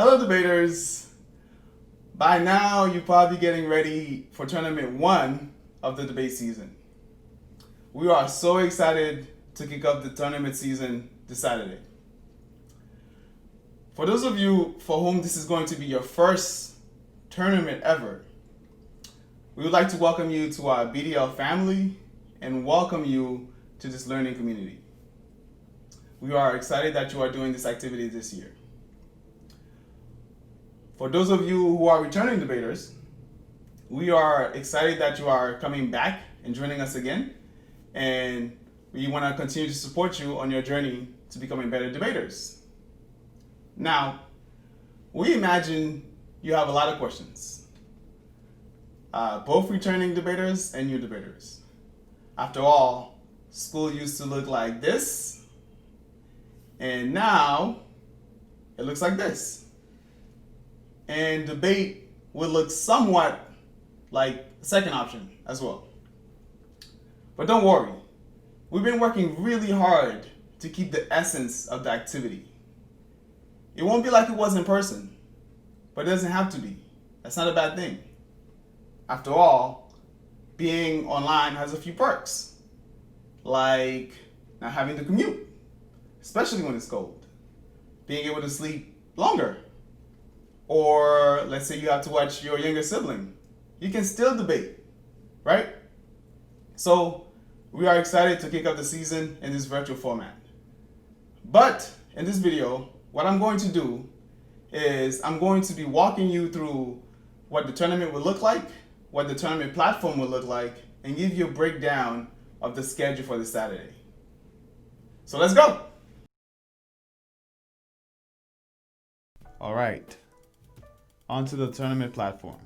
Hello, debaters. By now, you're probably getting ready for tournament one of the debate season. We are so excited to kick off the tournament season this Saturday. For those of you for whom this is going to be your first tournament ever, we would like to welcome you to our BDL family and welcome you to this learning community. We are excited that you are doing this activity this year. For those of you who are returning debaters, we are excited that you are coming back and joining us again, and we want to continue to support you on your journey to becoming better debaters. Now, we imagine you have a lot of questions, both returning debaters and new debaters. After all, school used to look like this, and now it looks like this. And debate would look somewhat like the second option as well. But don't worry, we've been working really hard to keep the essence of the activity. It won't be like it was in person, but it doesn't have to be. That's not a bad thing. After all, being online has a few perks, like not having to commute, especially when it's cold, being able to sleep longer, or let's say you have to watch your younger sibling. You can still debate, right? So we are excited to kick off the season in this virtual format. But in this video, what I'm going to do is I'm going to be walking you through what the tournament will look like, what the tournament platform will look like, and give you a breakdown of the schedule for this Saturday. So let's go. All right. Onto the tournament platform.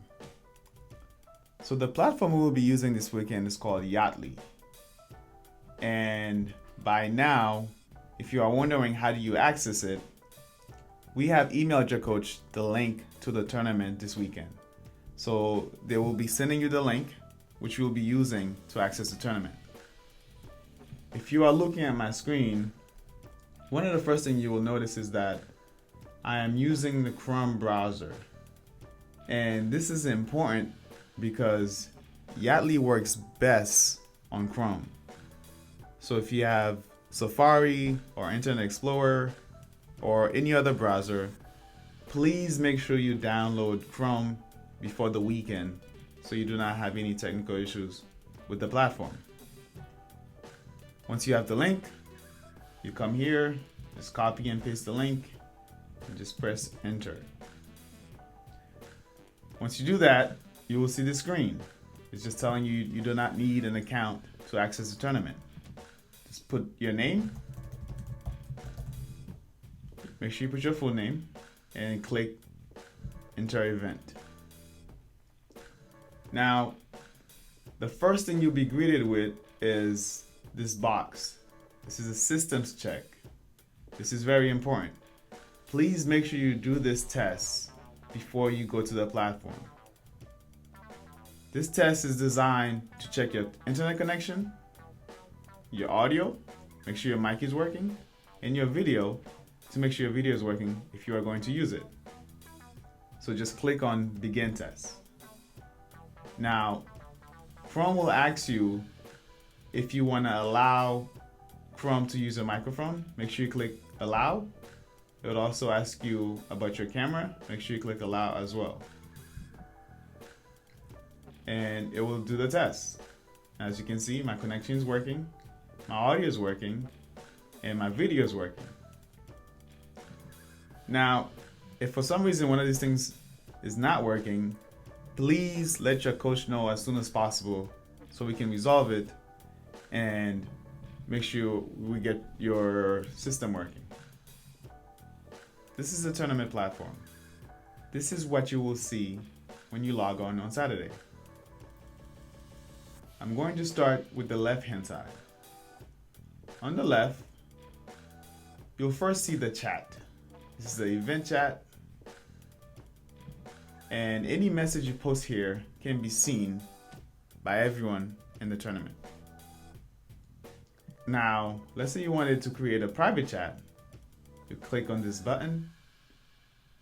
So the platform we will be using this weekend is called Yaatly. And by now, if you are wondering how do you access it, we have emailed your coach the link to the tournament this weekend. So they will be sending you the link, which you will be using to access the tournament. If you are looking at my screen, one of the first things you will notice is that I am using the Chrome browser. And this is important because Yaatly works best on Chrome. So if you have Safari or Internet Explorer or any other browser, please make sure you download Chrome before the weekend so you do not have any technical issues with the platform. Once you have the link, you come here, just copy and paste the link, and just press enter. Once you do that, you will see the screen. It's just telling you you do not need an account to access the tournament. Just put your name, make sure you put your full name, and click enter event. Now, the first thing you'll be greeted with is this box. This is a systems check. This is very important. Please make sure you do this test before you go to the platform. This test is designed to check your internet connection, your audio, make sure your mic is working, and your video to make sure your video is working if you are going to use it. So just click on begin test. Now, Chrome will ask you if you want to allow Chrome to use a microphone. Make sure you click allow. It will also ask you about your camera. Make sure you click allow as well. And it will do the test. As you can see, my connection is working, my audio is working, and my video is working. Now, if for some reason one of these things is not working, please let your coach know as soon as possible so we can resolve it and make sure we get your system working. This is the tournament platform. This is what you will see when you log on Saturday. I'm going to start with the left-hand side. On the left, you'll first see the chat. This is the event chat. And any message you post here can be seen by everyone in the tournament. Now, let's say you wanted to create a private chat. You click on this button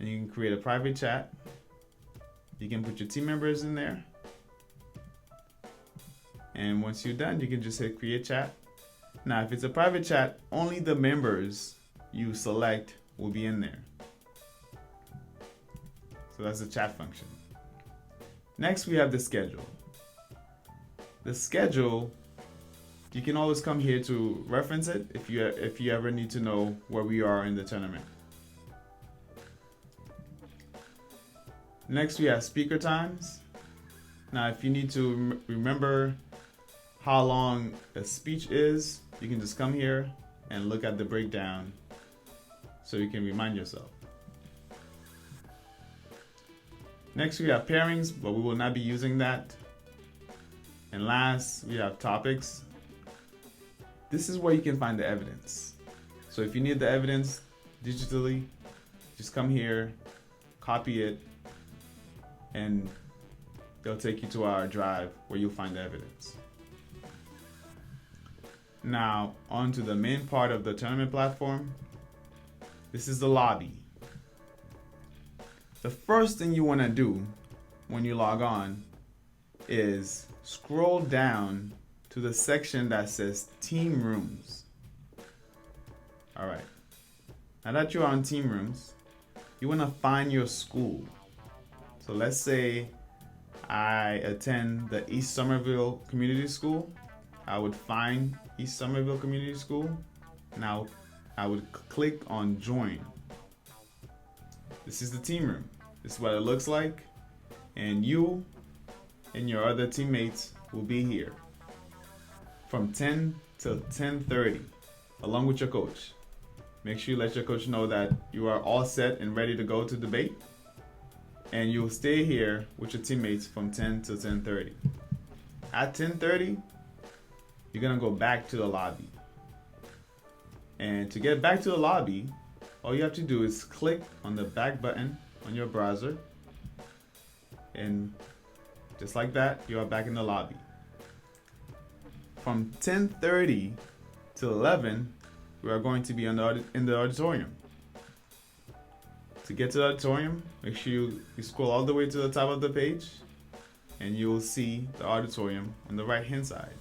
and you can create a private chat. You can put your team members in there. And once you're done, you can just hit create chat. Now, if it's a private chat, only the members you select will be in there. So that's the chat function. Next, we have the schedule. The schedule, you can always come here to reference it if you ever need to know where we are in the tournament. Next, we have speaker times. Now, if you need to remember how long a speech is, you can just come here and look at the breakdown so you can remind yourself. Next, we have pairings, but we will not be using that. And last, we have topics. This is where you can find the evidence. So if you need the evidence digitally, just come here, copy it, and they'll take you to our drive where you'll find the evidence. Now, on to the main part of the tournament platform. This is the lobby. The first thing you want to do when you log on is scroll down to the section that says Team Rooms. All right. Now that you're on Team Rooms, you want to find your school. So let's say I attend the East Somerville Community School. I would find East Somerville Community School. Now I would click on Join. This is the team room. This is what it looks like. And you and your other teammates will be here from 10 to 10:30 along with your coach. Make sure you let your coach know that you are all set and ready to go to debate. And you'll stay here with your teammates from 10 to 10:30. At 10:30, you're gonna go back to the lobby. And to get back to the lobby, all you have to do is click on the back button on your browser. And just like that, you are back in the lobby. From 10:30 to 11, we are going to be in the auditorium. To get to the auditorium, make sure you scroll all the way to the top of the page, and you will see the auditorium on the right hand side.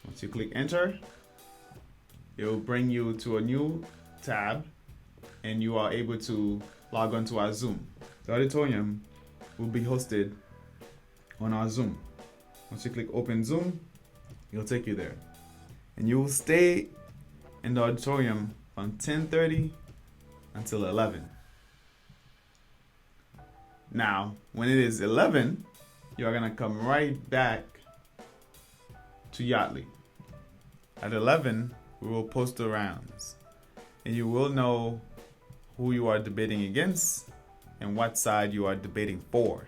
Once you click enter, it will bring you to a new tab, and you are able to log on to our Zoom. The auditorium will be hosted on our Zoom. Once you click open Zoom, it'll take you there. And you will stay in the auditorium from 10:30 until 11. Now, when it is 11, you are gonna come right back to Yaatly. At 11, we will post the rounds, and you will know who you are debating against and what side you are debating for.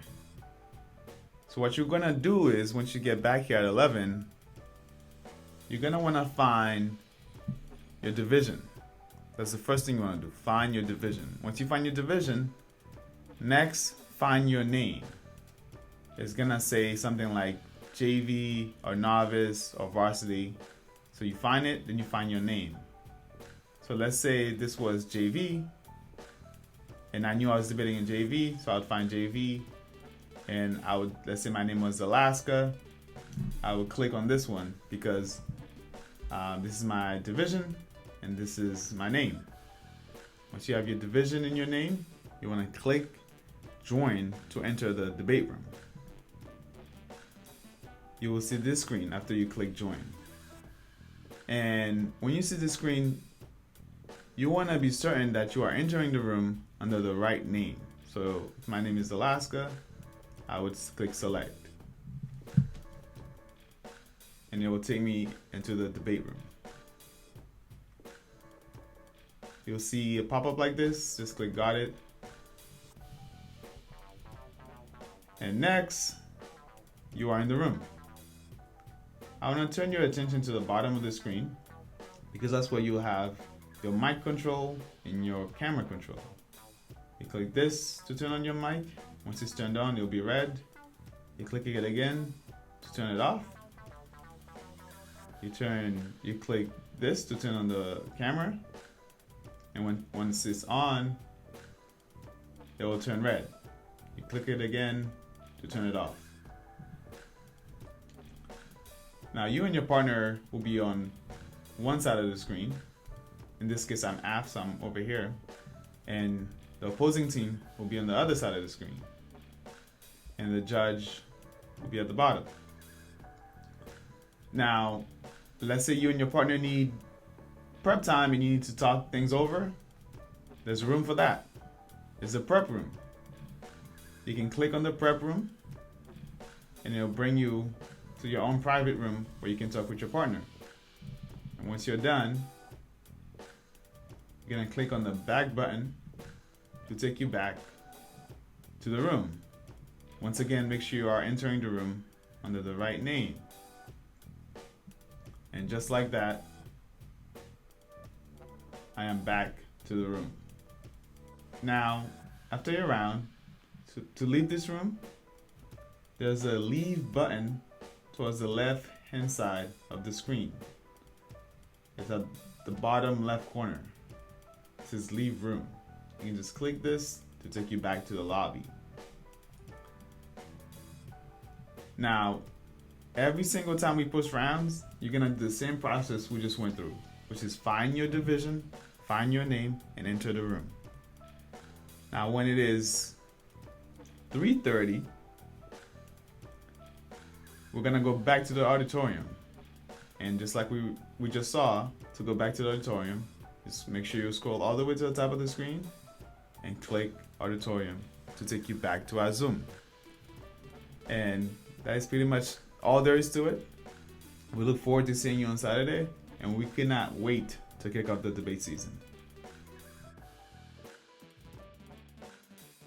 So what you're gonna do is, once you get back here at 11, you're gonna wanna find your division. That's the first thing you wanna do, find your division. Once you find your division, next, find your name. It's gonna say something like JV or novice or varsity. So you find it, then you find your name. So let's say this was JV, and I knew I was debating in JV, so I would find JV, and let's say my name was Alaska, I would click on this one because this is my division, and this is my name. Once you have your division in your name, you want to click join to enter the debate room. You will see this screen after you click join. And when you see this screen, you want to be certain that you are entering the room under the right name. So if my name is Alaska, I would click select. And it will take me into the debate room. You'll see a pop-up like this, just click got it. And next, you are in the room. I want to turn your attention to the bottom of the screen because that's where you have your mic control and your camera control. You click this to turn on your mic. Once it's turned on, it'll be red. You click it again to turn it off. You click this to turn on the camera. And once it's on, it will turn red. You click it again to turn it off. Now you and your partner will be on one side of the screen. In this case, I'm aft, so I'm over here. And the opposing team will be on the other side of the screen. And the judge will be at the bottom. Now, let's say you and your partner need prep time and you need to talk things over. There's room for that. There's a prep room. You can click on the prep room and it'll bring you to your own private room where you can talk with your partner. And once you're done, you're gonna click on the back button to take you back to the room. Once again, make sure you are entering the room under the right name. And just like that, I am back to the room. Now, after your round, to leave this room, there's a leave button towards the left hand side of the screen. It's at the bottom left corner. It says leave room. You can just click this to take you back to the lobby. Now, every single time we push rounds, you're gonna do the same process we just went through, which is find your division, find your name, and enter the room. Now, when it is 3:30, we're gonna go back to the auditorium. And just like we just saw, to go back to the auditorium, just make sure you scroll all the way to the top of the screen and click auditorium to take you back to our Zoom. And that is pretty much all there is to it. We look forward to seeing you on Saturday, and we cannot wait to kick off the debate season.